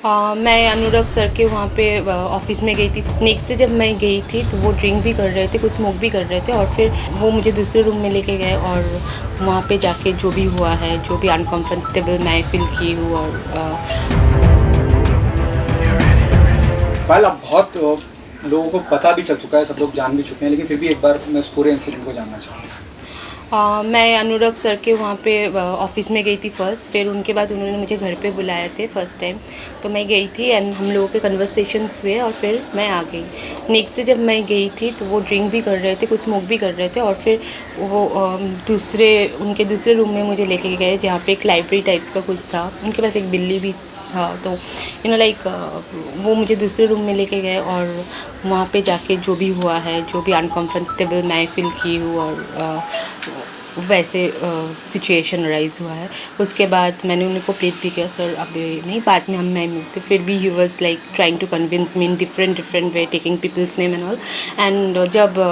मैं अनुराग सर के वहाँ पे ऑफिस में गई थी। नेक्स्ट से जब मैं गई थी तो वो ड्रिंक भी कर रहे थे, कुछ स्मोक भी कर रहे थे, और फिर वो मुझे दूसरे रूम में लेके गए और वहाँ पे जाके जो भी हुआ है, जो भी अनकंफर्टेबल मैं फील की हूँ। और पायल, अब बहुत लोगों को पता भी चल चुका है, सब लोग जान भी चुके हैं, लेकिन फिर भी एक बार मैं इस पूरे इंसिडेंट को जानना चाहूँगा। मैं अनुराग सर के वहाँ पे ऑफिस में गई थी फर्स्ट, फिर उनके बाद उन्होंने मुझे घर पे बुलाए थे फर्स्ट टाइम, तो मैं गई थी एंड हम लोगों के कन्वर्सेशंस हुए और फिर मैं आ गई। नेक्स्ट से जब मैं गई थी तो वो ड्रिंक भी कर रहे थे, कुछ स्मोक भी कर रहे थे, और फिर वो उनके दूसरे रूम में मुझे लेके गए जहाँ पे एक लाइब्रेरी टाइप्स का कुछ था, उनके पास एक बिल्ली भी था। तो लाइक वो मुझे दूसरे रूम में लेके गए और वहाँ पे जाके जो भी हुआ है, जो भी अनकंफर्टेबल मैं फील की हूँ, और वैसे सिचुएशन राइज हुआ है। उसके बाद मैंने उनको प्लीड भी किया, सर अभी नहीं, बाद में हम नहीं मिलते। फिर भी he was like trying to convince me in different way, taking people's name and all. And जब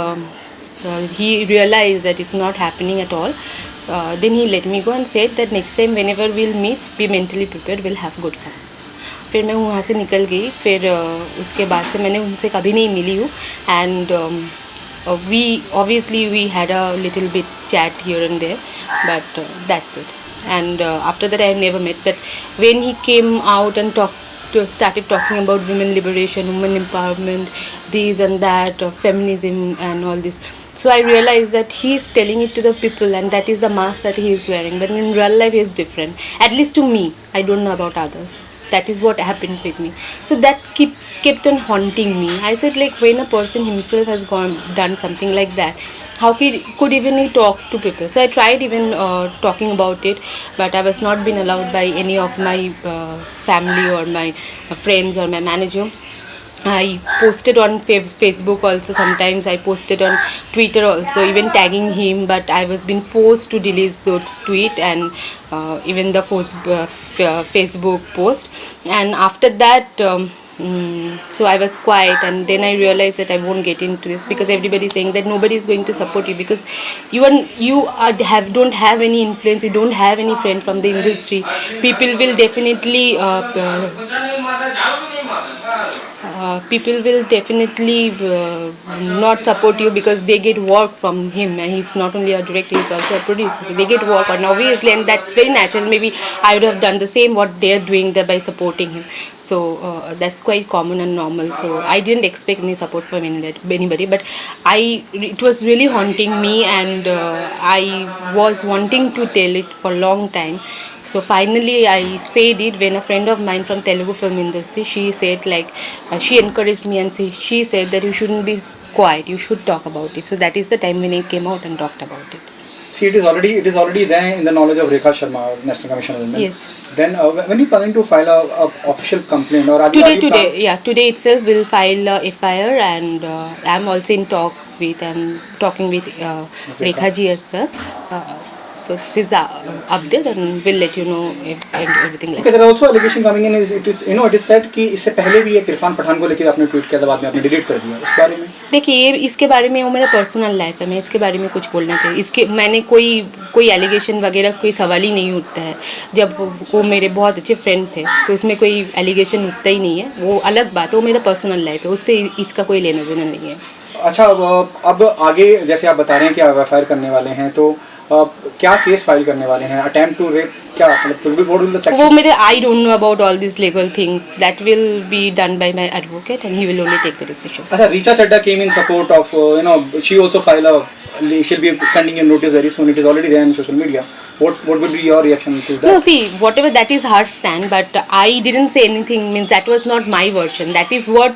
he realized that it's not happening at all, then he let me go and said that next time whenever we'll meet, be mentally prepared, we'll have good fun. फिर मैं वहाँ से निकल गई। फिर उसके बाद से मैंने उनसे कभी नहीं मिली हूँ। And we had a little bit chat here and there, but that's it. And after that I have never met. But when he came out and started talking about women liberation, women empowerment, this and that, feminism and all this, so I realized that he is telling it to the people, and that is the mask that he is wearing. But in real life he is different, at least to me. I don't know about others. That is what happened with me. So that kept on haunting me. I said, like, when a person himself has done something like that, how could even he talk to people? So I tried even talking about it, but I was not being allowed by any of my family or my friends or my manager. I posted on Facebook also, sometimes I posted on Twitter also, even tagging him, but I was being forced to delete those tweets and even the Facebook post. And after that, so I was quiet, and then I realized that I won't get into this, because everybody is saying that nobody is going to support you, because don't have any influence, you don't have any friend from the industry. People will definitely not support you, because they get work from him, and he's not only a director, he's also a producer, so they get work, and obviously, and that's very natural. Maybe I would have done the same what they're doing there by supporting him. So that's quite common and normal. So I didn't expect any support from anybody, but it was really haunting me, and I was wanting to tell it for a long time. So finally I said it when a friend of mine from Telugu film industry, she said, like, she encouraged me, and she said that you shouldn't be quiet, you should talk about it. So that is the time when I came out and talked about it. See, it is already there in the knowledge of Rekha Sharma, National Commission of Women. Yes. Then when you planning to file a official complaint, or today itself we'll file a FIR, and I'm also in talking with Rekha ji as well. So this is update, and we'll let you know everything like that. Okay, there are also allegation coming in. It is said कि इससे पहले भी एक इरफान पठान को लेकर आपने tweet किया था, बाद में आपने डिलीट कर दिया। इस बारे में देखिए, इसके बारे में वो मेरा पर्सनल लाइफ है, मैं इसके बारे में कुछ बोलना चाहिए। इसके मैंने कोई एलिगेशन वगैरह कोई सवाल ही नहीं उठता है। जब वो मेरे बहुत अच्छे फ्रेंड थे तो इसमें कोई एलिगेशन उठता ही नहीं है, वो अलग बात है, वो मेरा पर्सनल लाइफ है, उससे इसका कोई लेना देना नहीं है। अच्छा, अब आगे जैसे आप बता रहे हैं कि आप FIR करने वाले हैं, तो क्या केस फाइल करने वाले हैं? अटेम्प्ट टू रेप, क्या मतलब वो मेरे I don't know about all this legal things, that will be done by my advocate, and he will only take the decision. अच्छा, Richa Chadha came in support of she also file she'll be sending you notice very soon. It is already there in social media. What would be your reaction to that? No, see, whatever that is her stand, but I didn't say anything, means that was not my version. That is what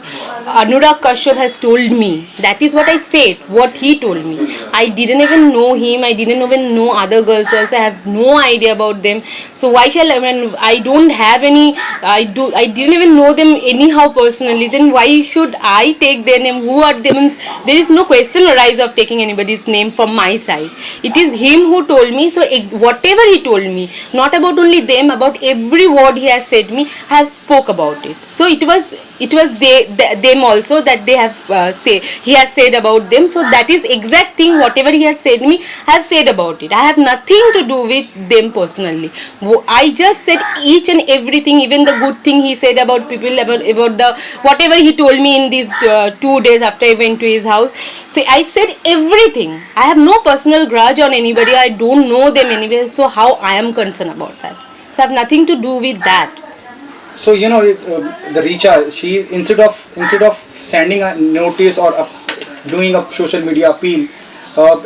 Anurag Kashyap has told me. That is what I said, what he told me. I didn't even know him, I didn't even know other girls also, I have no idea about them. So why shall I don't have any, I didn't even know them anyhow personally, then why should I take their name? Who are they? Means there is no question arise of taking anybody's name from my side. It is him who told me. So what whatever he told me, not about only them, about every word he has said me, has spoke about it. So it was them also that they have he has said about them. So that is exact thing, whatever he has said me, I have said about it. I have nothing to do with them personally. I just said each and everything, even the good thing he said about people, about the whatever he told me in these 2 days after I went to his house. So I said everything. I have no personal grudge on anybody. I don't know them anyway. So how I am concerned about that? So I have nothing to do with that. So the Richa, she instead of sending a notice or doing a social media appeal,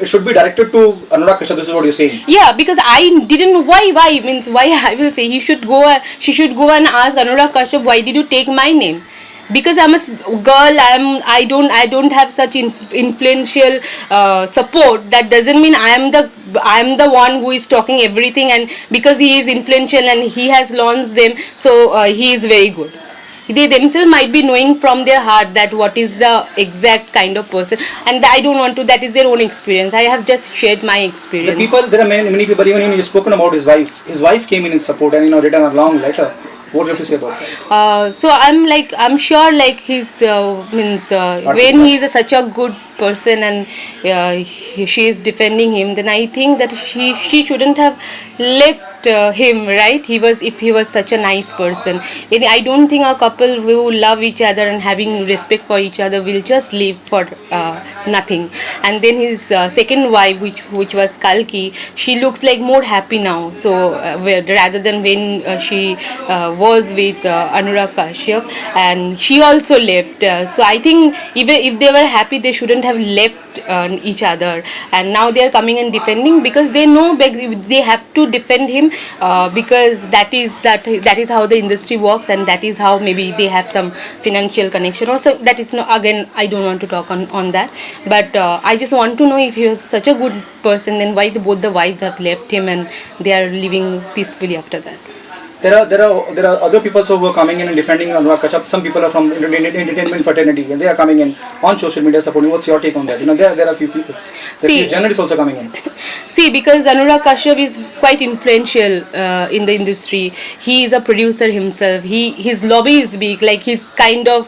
it should be directed to Anurag Kashyap. This is what you're saying. Yeah, because I didn't. Why means why? I will say he should go. She should go and ask Anurag Kashyap, why did you take my name? Because I'm a girl. I don't have such influential support. That doesn't mean I am the one who is talking everything. And because he is influential and he has launched them, so he is very good. They themselves might be knowing from their heart that what is the exact kind of person, and I don't want to. That is their own experience. I have just shared my experience. There are many people. Even you've spoken about his wife. His wife came in his support and written a long letter. What do you have to say about that? So I'm sure like his when he is such a good person and she is defending him, then I think that she shouldn't have left him, right? If he was such a nice person, then I don't think a couple who love each other and having respect for each other will just live for nothing. And then his second wife, which was Kalki, she looks like more happy now. So rather than when she was with Anurag Kashyap, and she also left. So I think even if they were happy, they shouldn't have left each other. And now they are coming and defending because they know they have to defend him because that is how the industry works, and that is how maybe they have some financial connection. Also, that is not, again, I don't want to talk on that. But I just want to know, if he was such a good person, then why both the wives have left him and they are living peacefully after that. There are other people who are coming in and defending Anurag Kashyap. Some people are from entertainment fraternity and they are coming in on social media supporting. What's your take on that? There are a few people. There are few journalists also coming in. See, because Anurag Kashyap is quite influential in the industry. He is a producer himself. His lobby is big. Like his kind of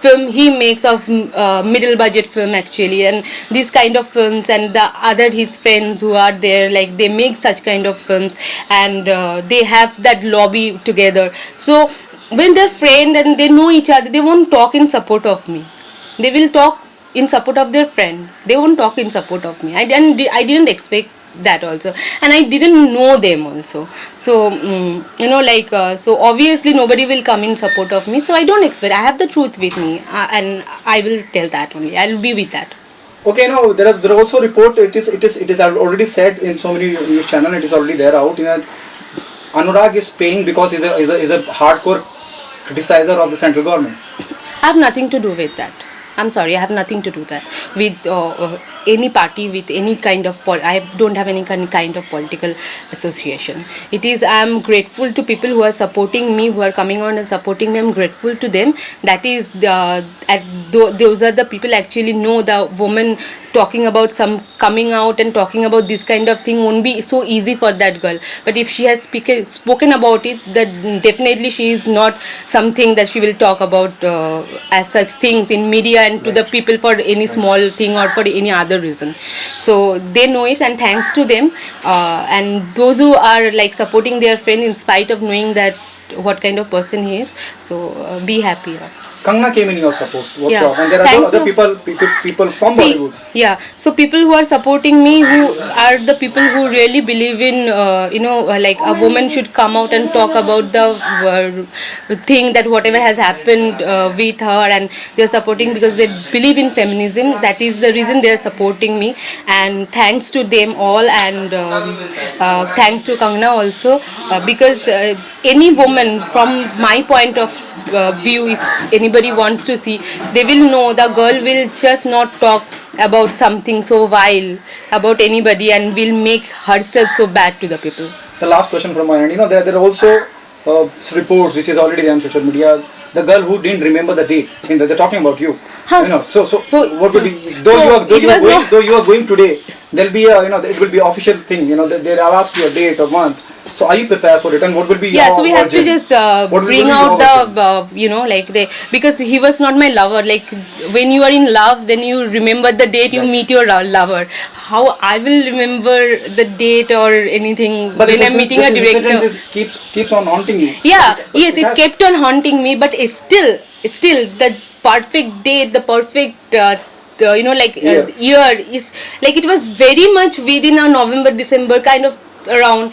film he makes of middle budget film actually, and these kind of films, and the other his friends who are there, like they make such kind of films, and they have that lobby together. So when they're friends and they know each other, they won't talk in support of me. They will talk in support of their friend. They won't talk in support of me. I didn't expect that also, and I didn't know them also. So so obviously nobody will come in support of me. So I don't expect. I have the truth with me, and I will tell that only. I'll be with that. Okay, now there are also report. It is already said in so many news channel. It is already there out. Anurag is paying because he's a hardcore criticizer of the central government. I have nothing to do with that. I'm sorry, I have nothing to do that with any party, with any kind of I don't have any kind of political association. It is, I'm grateful to people who are supporting me, who are coming on and supporting me. I'm grateful to them. That is those are the people actually know the woman talking about some coming out and talking about this kind of thing won't be so easy for that girl. But if she has spoken about it, that definitely she is not something that she will talk about as such things in media and to the people for any small thing or for any other reason. So they know it, and thanks to them and those who are like supporting their friend in spite of knowing that what kind of person he is. So be happy. Kangna came in your support. What's your, and there are other people from Bollywood. Yeah, so people who are supporting me, who are the people who really believe in like a woman should come out and talk about the thing that whatever has happened with her, and they are supporting because they believe in feminism. That is the reason they are supporting me, and thanks to them all, and thanks to Kangna also, because any woman from my point of view, if anybody wants to see, they will know the girl will just not talk about something so vile about anybody and will make herself so bad to the people. The last question from my end, there are also reports which is already there on social media. The girl who didn't remember the date, they're talking about you. Huh. So what would be though so you are though it you are was going not- though you are going today, there'll be a it will be official thing. They'll ask you a date or month. So are you prepared for it? And what will be Yeah, your so we have to version? just What will bring be out your the like because he was not my lover. Like when you are in love, then you remember the date you Right. meet your lover. How I will remember the date or anything But when I'm meeting a director? This keeps on haunting you. Yeah, But yes, it has- kept on haunting me, but it's still the perfect date, the perfect Yeah. year is like it was very much within a November December kind of around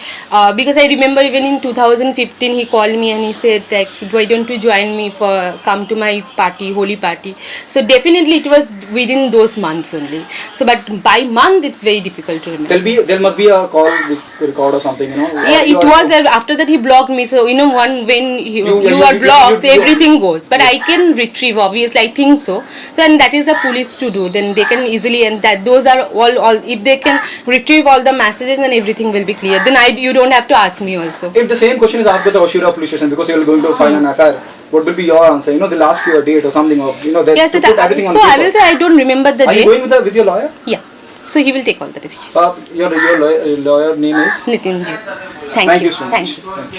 because I remember even in 2015 he called me and he said like why don't you join me for come to my party, holy party. So definitely it was within those months only. So but by month it's very difficult to remember. There must be a call with record or something. Yeah, it was after that he blocked me. So when you are you- blocked, you- everything goes. But Yes. I can retrieve, obviously, I think so. So and that is the police to do. Then they can easily and that those are all if they can retrieve all the messages, then everything will be clear. Then you don't have to ask me also. If the same question is asked by the Oshira police station because you're going to file an affair, what will be your answer? They'll ask you a date or something, or they Yes, to put everything on so I paper. will say I don't remember the Are you date. going with your lawyer? Yeah, so he will take all the decisions. Your lawyer name is. Nitin ji, Thank you so much. Thank you. Thank you.